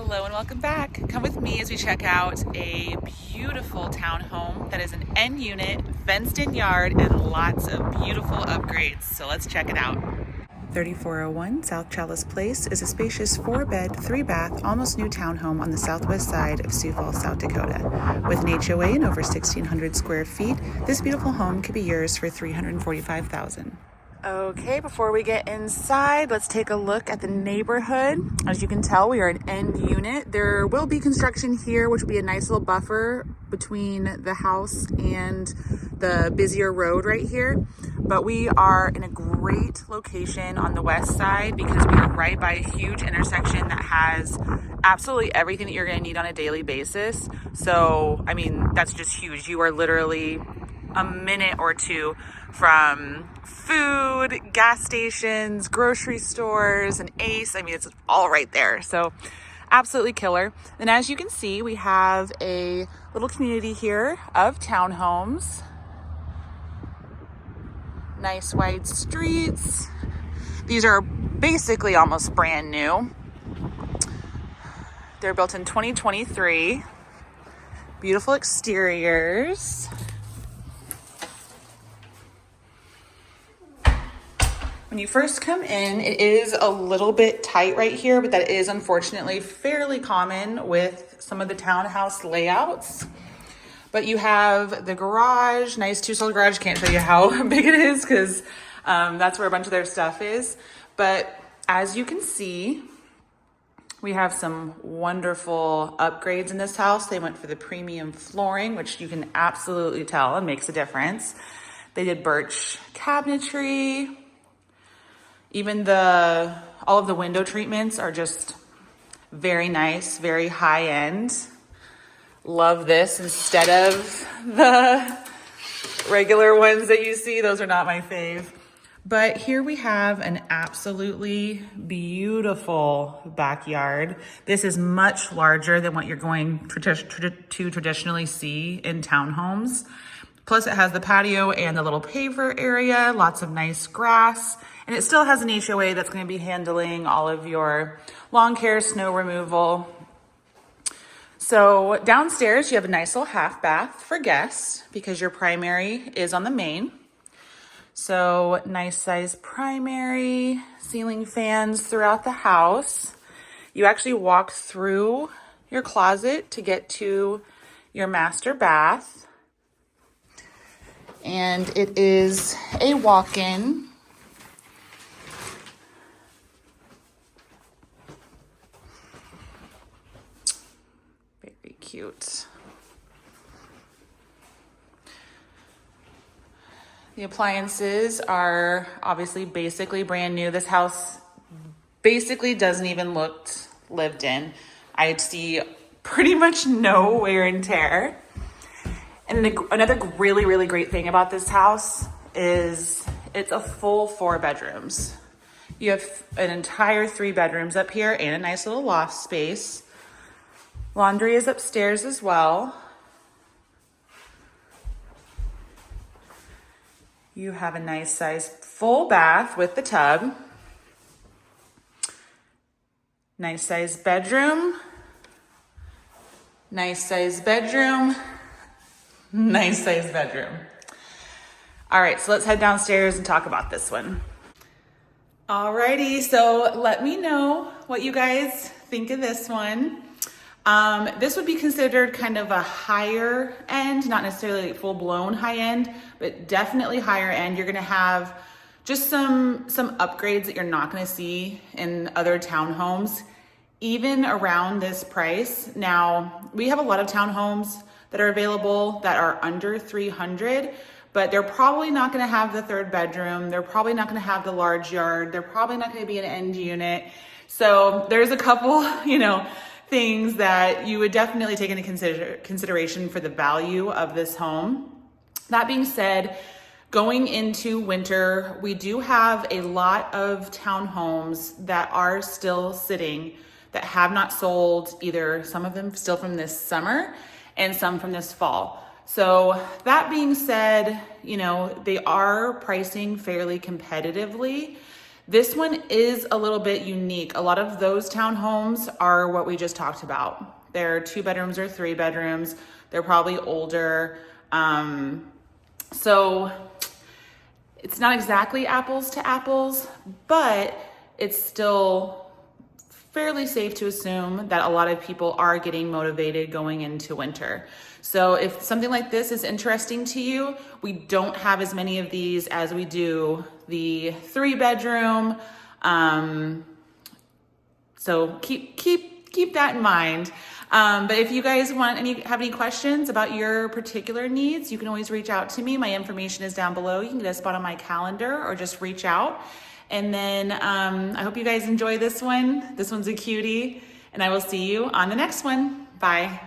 Hello and welcome back. Come with me as we check out a beautiful townhome that is an end unit, fenced in yard, and lots of beautiful upgrades. So let's check it out. 3401 South Chalice Place is a spacious 4-bed, 3-bath, almost new townhome on the southwest side of Sioux Falls, South Dakota. With an HOA and over 1,600 square feet, this beautiful home could be yours for $345,000. Okay, before we get inside, let's take a look at the neighborhood. As you can tell, we are an end unit. There will be construction here, which will be a nice little buffer between the house and the busier road right here. But we are in a great location on the west side because we are right by a huge intersection that has absolutely everything that you're going to need on a daily basis. So, I mean, that's just huge. You are literally a minute or two from food, gas stations, grocery stores, and Ace. I mean, it's all right there. So absolutely killer. And as you can see, we have a little community here of townhomes. Nice wide streets. These are basically almost brand new. They're built in 2023. Beautiful exteriors. When you first come in, it is a little bit tight right here, but that is unfortunately fairly common with some of the townhouse layouts. But you have the garage, nice 2-stall garage. Can't show you how big it is because that's where a bunch of their stuff is. But as you can see, we have some wonderful upgrades in this house. They went for the premium flooring, which you can absolutely tell and makes a difference. They did birch cabinetry. Even all of the window treatments are just very nice, very high end. Love this instead of the regular ones that you see. Those are not my fave. But here we have an absolutely beautiful backyard. This is much larger than what you're going to traditionally see in townhomes. Plus it has the patio and the little paver area, lots of nice grass. And it still has an HOA that's going to be handling all of your lawn care, snow removal. So downstairs, you have a nice little half bath for guests because your primary is on the main. So nice size primary, ceiling fans throughout the house. You actually walk through your closet to get to your master bath. And it is a walk-in. Cute. The appliances are obviously basically brand new. This house basically doesn't even look lived in. I see pretty much no wear and tear. And another really, really great thing about this house is it's a full 4 bedrooms. You have an entire 3 bedrooms up here and a nice little loft space. Laundry is upstairs as well. You have a nice size full bath with the tub. Nice size bedroom. Nice size bedroom. Nice size bedroom. All right, so let's head downstairs and talk about this one. Alrighty, so let me know what you guys think of this one. This would be considered kind of a higher end, not necessarily full-blown high end, but definitely higher end. You're gonna have just some upgrades that you're not gonna see in other townhomes, even around this price. Now, we have a lot of townhomes that are available that are under 300, but they're probably not gonna have the 3rd bedroom. They're probably not gonna have the large yard. They're probably not gonna be an end unit. So there's a couple, things that you would definitely take into consideration for the value of this home. That being said, going into winter, we do have a lot of townhomes that are still sitting that have not sold, either some of them still from this summer and some from this fall. So that being said, they are pricing fairly competitively. This one is a little bit unique. A lot of those townhomes are what we just talked about. They're 2 bedrooms or 3 bedrooms. They're probably older. So it's not exactly apples to apples, but it's still fairly safe to assume that a lot of people are getting motivated going into winter. So if something like this is interesting to you, we don't have as many of these as we do the 3 bedroom. So keep that in mind. But if you guys have any questions about your particular needs, you can always reach out to me. My information is down below. You can get a spot on my calendar or just reach out. And then I hope you guys enjoy this one. This one's a cutie, and I will see you on the next one. Bye.